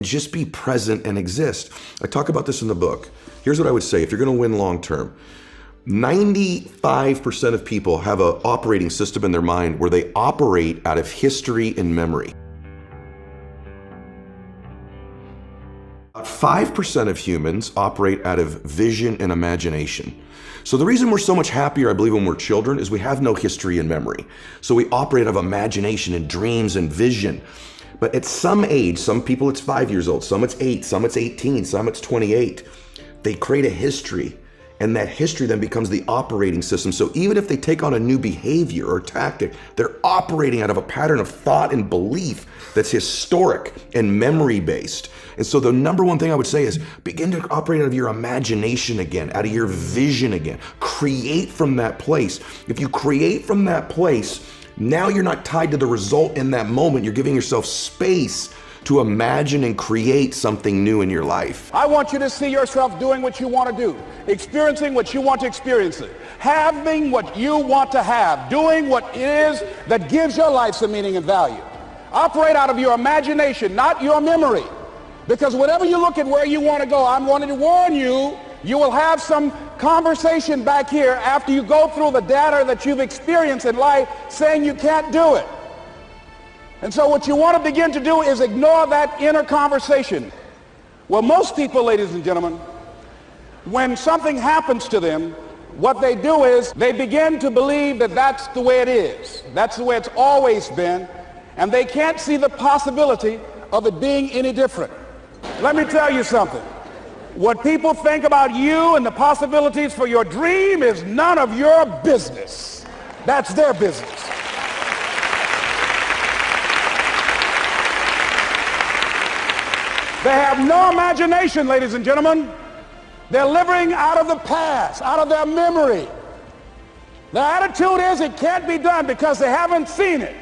Just be present and exist. I talk about this in the book. Here's what I would say if you're going to win long term. 95% of people have an operating system in their mind where they operate out of history and memory. About 5% of humans operate out of vision and imagination. So the reason we're so much happier, I believe, when we're children is we have no history and memory. So we operate out of imagination and dreams and vision. But at some age, some people it's 5 years old, some it's 8, some it's 18, some it's 28. They create a history, and that history then becomes the operating system. So even if they take on a new behavior or tactic, they're operating out of a pattern of thought and belief that's historic and memory-based. And so the number one thing I would say is begin to operate out of your imagination again, out of your vision again. Create from that place. If you create from that place, now you're not tied to the result in that moment. You're giving yourself space to imagine and create something new in your life. I want you to see yourself doing what you want to do, experiencing what you want to experience, having what you want to have, doing what it is that gives your life some meaning and value. Operate out of your imagination, not your memory. Because whatever you look at where you want to go, I'm wanting to warn you, you will have some conversation back here after you go through the data that you've experienced in life saying you can't do it. And so what you want to begin to do is ignore that inner conversation. Well, most people, ladies and gentlemen, when something happens to them, what they do is they begin to believe that that's the way it is. That's the way it's always been. And they can't see the possibility of it being any different. Let me tell you something. What people think about you and the possibilities for your dream is none of your business. That's their business. They have no imagination, ladies and gentlemen. They're living out of the past, out of their memory. Their attitude is it can't be done because they haven't seen it.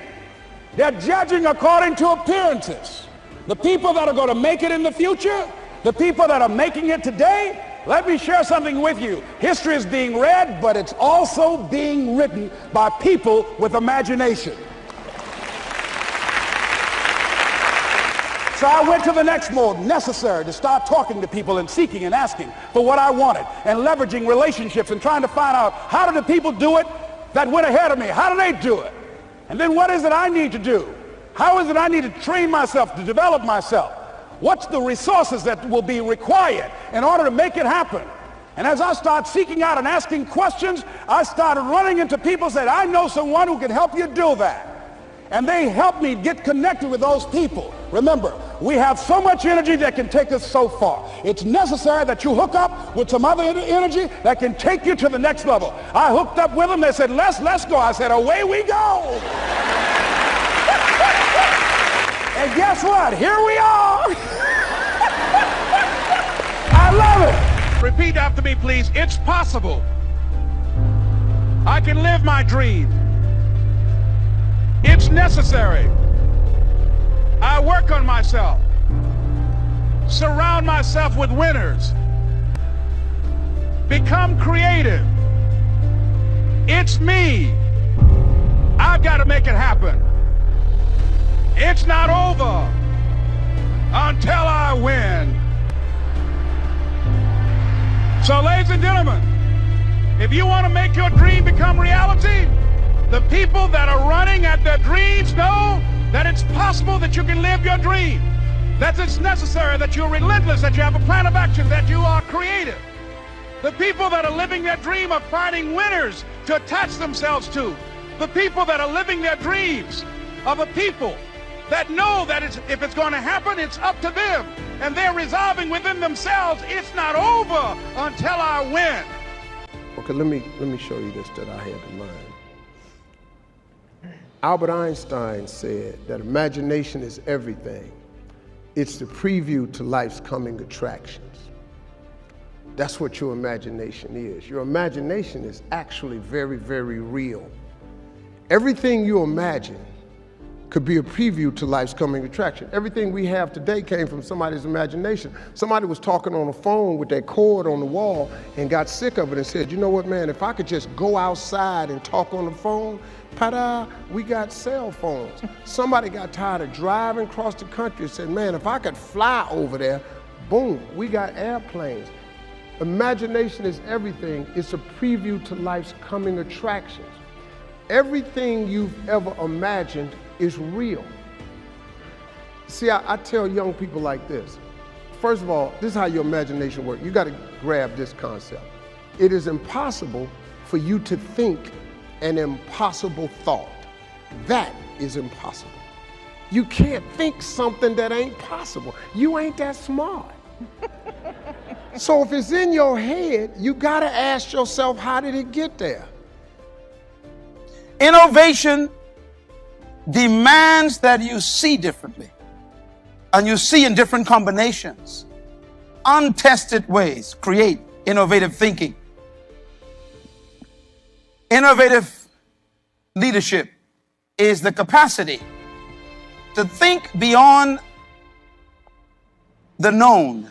They're judging according to appearances. The people that are going to make it in the future, the people that are making it today, let me share something with you. History is being read, but it's also being written by people with imagination. So I went to the next mode, necessary, to start talking to people and seeking and asking for what I wanted and leveraging relationships and trying to find out how do the people do it that went ahead of me? How do they do it? And then what is it I need to do? How is it I need to train myself, to develop myself? What's the resources that will be required in order to make it happen? And as I start seeking out and asking questions, I started running into people who said, I know someone who can help you do that. And they helped me get connected with those people. Remember, we have so much energy that can take us so far. It's necessary that you hook up with some other energy that can take you to the next level. I hooked up with them. They said, let's go. I said, away we go. And guess what? Here we are. I love it. Repeat after me, please. It's possible. I can live my dream. It's necessary. I work on myself. Surround myself with winners. Become creative. It's me. I've got to make it happen. It's not over until I win. So, ladies and gentlemen, if you want to make your dream become reality, the people that are running at their dreams know that it's possible that you can live your dream, that it's necessary, that you're relentless, that you have a plan of action, that you are creative. The people that are living their dream are finding winners to attach themselves to. The people that are living their dreams are the people that know that if it's going to happen, it's up to them. And they're resolving within themselves, it's not over until I win. Okay, let me show you this that I had in mind. Albert Einstein said that imagination is everything. It's the preview to life's coming attractions. That's what your imagination is. Your imagination is actually very, very real. Everything you imagine could be a preview to life's coming attraction. Everything we have today came from somebody's imagination. Somebody was talking on the phone with that cord on the wall and got sick of it and said, you know what, man, if I could just go outside and talk on the phone, ta-da, we got cell phones. Somebody got tired of driving across the country and said, man, if I could fly over there, boom, we got airplanes. Imagination is everything. It's a preview to life's coming attractions. Everything you've ever imagined is real. See, I tell young people like this. First of all, this is how your imagination works. You got to grab this concept. It is impossible for you to think an impossible thought. That is impossible. You can't think something that ain't possible. You ain't that smart. So if it's in your head, you got to ask yourself, how did it get there? Innovation demands that you see differently, and you see in different combinations. Untested ways create innovative thinking. Innovative leadership is the capacity to think beyond the known,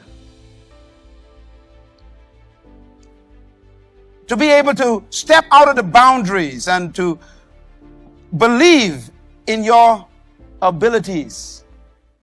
to be able to step out of the boundaries and to believe in your abilities